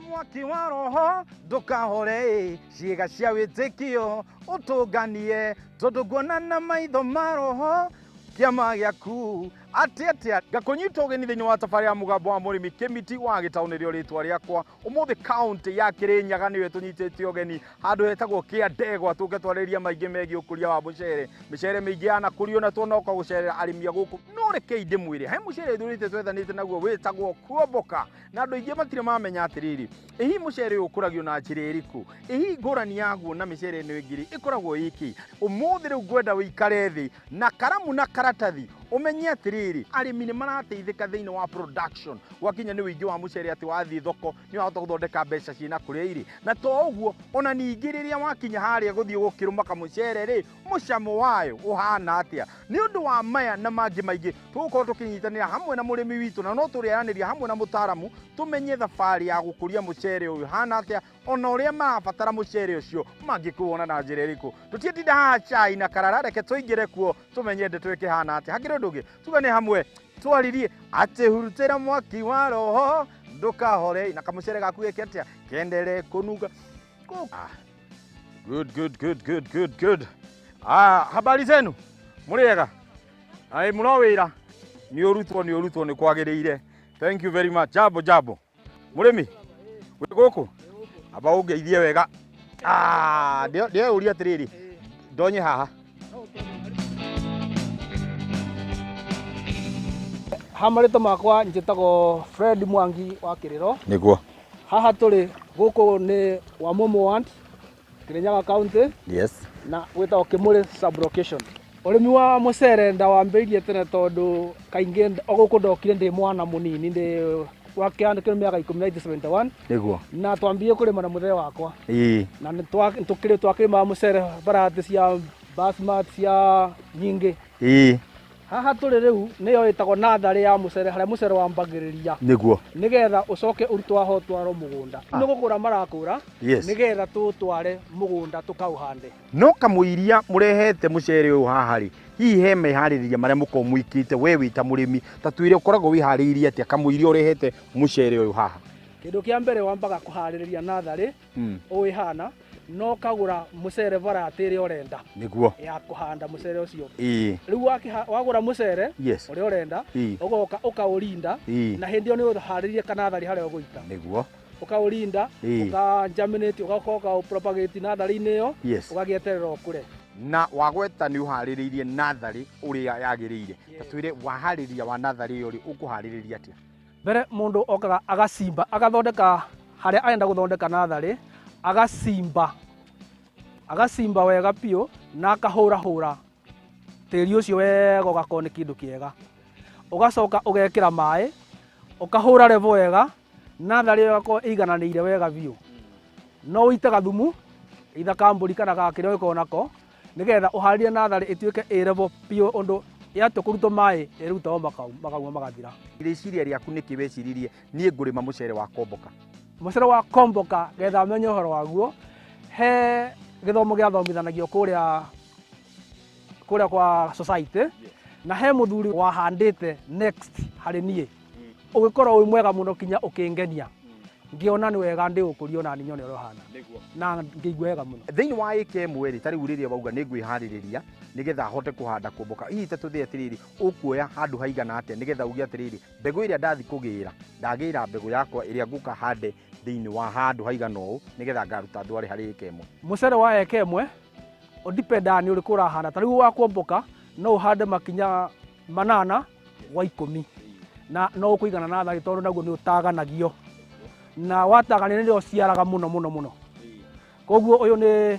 mwaki wa roho ndukahore ciĩga cia wĩtĩkio ũtũnganie tondũ nguonana maitho ma roho kĩama gĩaku atĩa ngakũnyita ũgeni thĩinĩ wa thabarĩ ya mũgambo wa mũrĩmi Kĩmiti wa Gĩtaũ nĩrĩo rĩtwa rĩakwa ũmũthĩ kaunti ya Kĩrĩnyaga nĩwe tũnyitĩte ũgeni handũ hetagwo Kĩandegwa tũke twarĩrĩria maingĩ megiĩ ũkũria wa mũcere mĩcere mĩingĩ yanakũrio na tuonoka gũcerera arĩmi a gũkũ no rekei ndĩmwĩre he mũcere thurĩte twethanĩte naguo wĩtagwo Kuomboka na andũ aingĩ matirĩ mamenya atĩrĩrĩ ĩhi mũcere ũyũ ũkũragio na njĩra ĩrĩkũ ĩhi ngũrani yaguo na mĩcere ĩno ĩngĩ ĩkoragwo ĩkĩ ũmũthĩ rĩu ngwenda wĩikare thĩ na karamu na karatathi umenye atĩrĩrĩ arĩmi nĩ marateithĩka thĩinĩ wa production gwakinya nĩ wĩingĩ wa mũcere atĩ wathiĩ thoko nĩ wahota gũthondeka mbeca ciĩna kũrĩa irĩ na to ũguo ona ningĩ rĩrĩa wakinya harĩa gũthiĩ gũkĩrũma kamũcere rĩ mũcamo wayo ũhana atĩa nĩ ũndũ wa maya na mangĩ maingĩ tũgũkorwo tũkĩnyitanĩra hamwe na mũrĩmi witũ na no tũrĩaranĩria hamwe na mũtaaramu tũmenye thabarĩ ya gũkũria mũcere ũyũ hana atĩa ona ũrĩa marabatara mũcere ũcio mangĩkũwona na njĩra ĩrĩkũ tũtietinda haha cai na karara reke tũingĩre kuo tũmenye ndeto ĩkĩhana atĩa hakĩrĩ ũndũ ũngĩ tugane hamwe twaririe atĩ hurutĩra mwaki wa roho ndũkahore na kamũcere gaku gĩke atĩa kendere kũnunga good habari zenu mũrĩega mũno wĩra nĩ ũrutwo nĩ kwagĩrĩire thank you very much jambo mũrĩmi wĩ gũkũ aba ũngeithie wega ndĩũria atĩrĩrĩ ndonye haha Hamarĩtwo makwa njĩtagwo Fred Mwangi wa Kĩrĩro nĩguo haha tũrĩ gũkũ nĩ wa Momo Ward Kĩrĩnyaga County yes na gwĩtagwo Kĩmũrĩ sub location ũrĩmi wa mũcere ndawambĩrĩirie tene tondũ kaingĩ gũkũ ndokire ndĩ mwana mũnini ndĩ wakĩandĩkĩrwo mĩaka 1971 nĩguo na twambirie kũrĩma na mũthee wakwa na twakĩrĩmaga mũcere varieties cia basmati cia nyingĩ haha tũrĩ rĩu nĩyo ĩtagwo natharĩ ya mũcere harĩa mũcere wambagĩrĩria nĩguo nĩgetha ũcoke ũrutwo haha ũtwarwo mũgũnda nĩ gũkũra marakũra nĩgetha tũtware mũgũnda tũkaũhande no kamũiria mũrehete mũcere ũyũ haha rĩ hihi he meharĩrĩria marĩa mũkoragwo mwĩkĩte we wĩta mũrĩmi ta twĩre ũkoragwo wĩharĩirie atĩa kamũiria ũrehete mũcere ũyũ haha kĩndũ kĩa mbere wambaga kũharĩrĩria natharĩ ũĩhana no kagũra mũcere variety ĩrĩa ũrenda nĩguo ya kũhanda mũcere ũcio rĩu wagũra mũcere ũrĩa ũrenda ũgoka ũkaũrinda na hĩndĩ ĩyo nĩ ũharĩrie kanatharĩ harĩa ũgũita nĩguo ũkaũrinda ũkagerminate ũgakopropagate natharĩ-inĩ ĩyo ũgagĩeterera ũkũre na wagweta nĩ ũharĩrĩirie natharĩ ũrĩa yagĩrĩire ta twĩre waharĩria wa natharĩ ĩyo rĩ ũkũharĩrĩria atĩa mbere mũndũ okaga agacimba agathondeka harĩa arenda gũthondeka natharĩ agacimba wega biũ na akahũra tĩri ũcio wega ũgakorwo nĩ kĩndũ kĩega ũgacoka ũgekĩra maĩ ũkahũra level wega natharĩ ĩgakorwo ĩigananĩire wega biũ no ũite gathumu either kambũri kana gakĩrĩa ũkorwo nako nĩgetha ũharĩrie natharĩ ĩtuĩke ĩ level biũ ũndũ yatua kũrutwo maĩ ĩrutagwo makauma magathira rĩciria rĩaku nĩkĩ weciririe niĩ ngũrĩma mũcere wa Kuomboka mũcere wa Kuomboka getha menye ũhoro waguo he gĩthomo gĩathomithanagio kũrĩa kwa society na he mũthuri wahandĩte next harĩ niĩ ũgĩkorwo wĩ mwega mũno kinya ũkĩngenia ngĩona nĩ wega ndĩũkũrio na ninyone ũrĩa ũhana na ngĩigua wega mũno thĩinĩ wa ĩka ĩmwe rĩ ta rĩu rĩrĩa wauga nĩ ngwĩharĩrĩria nĩgetha hote kũhanda Kuomboka hihi ta tũthĩ atĩrĩrĩ ũkuoya handũ haigana atĩa nĩgetha uge atĩrĩrĩ mbegũ ĩrĩa ndathi kũgĩra ndagĩra mbegũ yakwa ĩrĩa ngũka hande thĩinĩ wa handũ haigana ũũ nĩgetha ngaruta ndware harĩ ĩka ĩmwe mũcere wa ĩka ĩmwe ũdipendaga nĩ ũrĩkũ ũrahanda ta rĩu wa Kuomboka no ũhande makinya 8 gwa 10 na no ũkũigana natharĩ tondũ naguo nĩ ũtaganagio na watagania nĩ ũciaraga mũno koguo ũyũ nĩ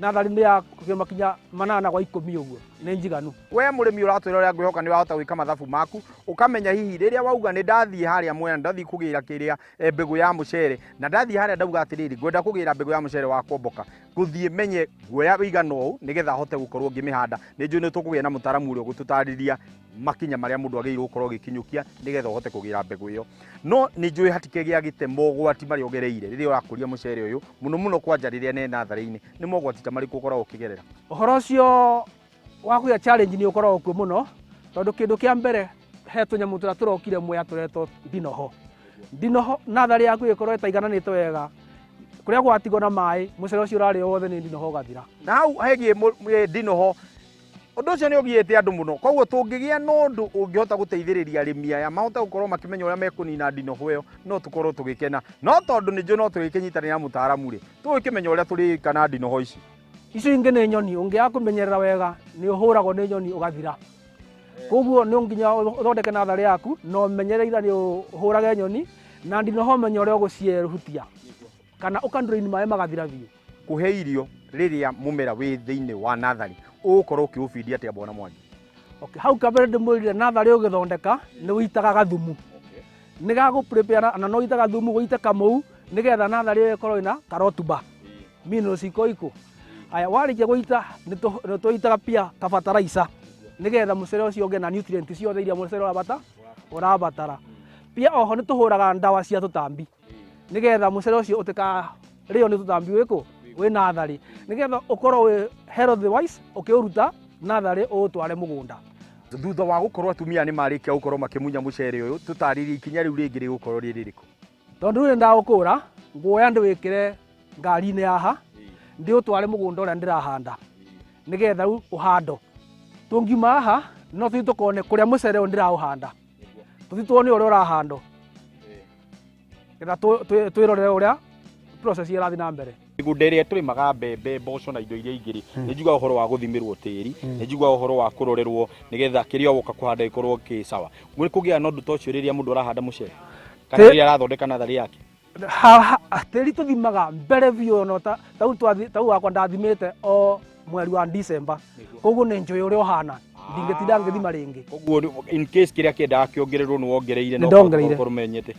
natharĩ nĩ ya makinya 8 gwa 10 ũguo nĩ njiganu we mũrĩmi ũratwĩra ũrĩa ngwĩhoka nĩ wahota gwĩka mathabu maku ũkamenya hihi rĩrĩa wauga nĩ ndathiĩ harĩa mwena ndathiĩ kũgĩra kĩrĩa mbegũ ya mũcere na ndathiĩ harĩa ndauga atĩrĩrĩ ngwenda kũgĩra mbegũ ya mũcere wa Kuomboka gũthiĩ menye guoya wĩigana ũũ nĩgetha hote gũkorwo ngĩmĩhanda nĩ njũĩ nĩ tũkũgĩa na mũtaaramu ũrĩa ũgũtũtarĩria makinya marĩa mũndũ agĩrĩirwo gũkorwo gĩkinyũkia nĩgetha ũhote kũgĩra mbegũ ĩyo no nĩ njũĩ hatikĩgĩagĩte mogwati marĩa ũgereire rĩrĩa ũrakũria mũcere ũyũ mũno kwanja rĩrĩa nĩ natharĩ-inĩ nĩ mogwati ta marĩkũ ũkoragwo ũkĩgerera ũhoro ũcio wa kũgĩa challenge nĩ ũkoragwo kuo mũno tondũ kĩndũ kĩa mbere he tũnyamũ tũrĩa tũrokire mweya tũretwo ndinoho ndinoho natharĩ yaku ĩkorwo ĩtaigananĩte wega kũrĩa gwatigwo na maĩ mũcere ũcio ũrarĩ wothe nĩ ndinoho ũgathira. Na hau hegiĩ ndinoho ũndũ ũcio nĩ ũgiĩte andũ mũno, koguo tũngĩgĩa na ũndũ ũngĩhota gũteithĩrĩria arĩmi aya mahote gũkorwo makĩmenya ũrĩa mekũnina ndinoho ĩyo, no tũkorwo tũgĩkena, no tondũ nĩ njũĩ no tũgĩkĩnyitanĩra na mũtaaramu rĩ, tũgĩkĩmenya ũrĩa tũrĩka na ndinoho ici. Icio ingĩ nĩ nyoni, ũngĩaga kũmenyerera wega nĩ ũhũragwo nĩ nyoni ũgathira. Koguo nĩ nginya ũthondeke natharĩ yaku na ũmenyereire nĩ ũhũrage nyoni na ndinoho ũmenye ũrĩa ũgũciehutia kana ũkandũra-ini maĩ magathira biũ. Kũhe irio rĩrĩa mũmera wĩ thĩinĩ wa natharĩ ũgũkorwo ũkĩũbindia atĩa Bwana Mwangi? Okay, hau kabere ndĩmwĩrire natharĩ ũgĩthondeka nĩ ũitaga gathumu, nĩ gagũ prepare na no ũitaga thumu ũite kamũu nĩgetha natharĩ ĩyo ĩkorwo ĩna karotuba minerals iko. Haya warĩkia gũita nĩ tũitaga pia kabataraica nĩgetha mũcere ũcio ũgĩe na nutrients ciothe iria mũcere ũrabatara. Pia oho nĩ tũhũraga ndawa cia tũtambi nĩgetha mũcere ũcio ũtĩkarĩo nĩ tũtambi wĩ natharĩ, nĩgetha ũkorwo wĩ healthy wise ũkĩũruta natharĩ ũtware mũgũnda. Thutha wa gũkorwo atumia nĩ marĩkia gũkorwo makĩmunya mũcere ũyũ, tũtarĩrie ikinya rĩu rĩngĩ rĩgũkorwo rĩ rĩrĩkũ? Tondũ rĩu ndagũkũra nguoya ndĩwĩkĩre ngari-inĩ haha ndĩũtware mũgũnda ũrĩa ndĩrahanda nĩgetha rĩu ũhando. Tũngiuma haha no tũthiĩ tũkone kũrĩa mũcere ũyũ ndĩraũhanda, tũthiĩ tuone ũrĩa ũrahandwo getha twĩrorere ũrĩa process ĩrathiĩ na mbere. Mĩgũnda ĩrĩa tũrĩmaga mbembe, mboco na indo iria ingĩ nĩ njugaga ũhoro wa gũthimĩrwo tĩri, nĩ njugaga ũhoro wa kũrorerwo nĩgetha kĩrĩa woka kũhanda gĩkorwo kĩ sawa. Gwĩ kũgĩa na ũndũ ta ũcio rĩrĩa mũndũ arahanda mũcere kana rĩrĩa arathondeka natharĩ yake? Tĩri tũthimaga mbere biũ no tau wakwa ndathimĩte o mweri wa December, koguo nĩ njũĩ ũrĩa ũhana ndingĩtinda ngĩthima rĩngĩ. Koguo in case kĩrĩa kĩendaga kĩongererwo nĩ wongereire no ũkorwo ũmenyete.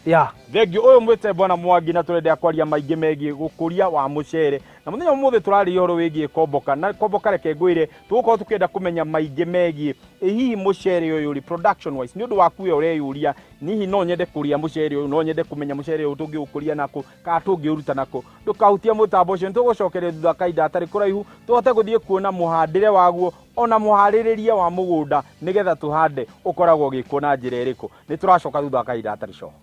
Thengiũ ũyũ mwĩte Bwana Mwangi na tũrenda kwaria maingĩ megiĩ gũkũria wa mũcere, na mũthenya ũmũthĩ tũrarĩrĩria ũhoro wĩgiĩ komboka, na komboka reke ngwĩre tũgũkorwo tũkĩenda kũmenya maingĩ megiĩ hihi mũcere ũyũ rĩ production wise nĩ ũndũ waku we ũreyũria hihi no nyende kũrĩa mũcere ũyũ, no nyende kũmenya mũcere ũyũ tũngĩũkũria nakũ kana tũngĩũruta nakũ, ndũkahutie mũtambo ũcio, nĩtũgũcokeria thutha kahinda gatarĩ kũraihu tũhote gũthiĩ kuona mũhandĩre waguo ona mũharĩrĩria wa mũgũnda nĩgetha tũhande ũkoragwo ũgĩkwo na njĩra ĩrĩkũ. Nĩ tũracoka thutha kahinda gatarĩ coho.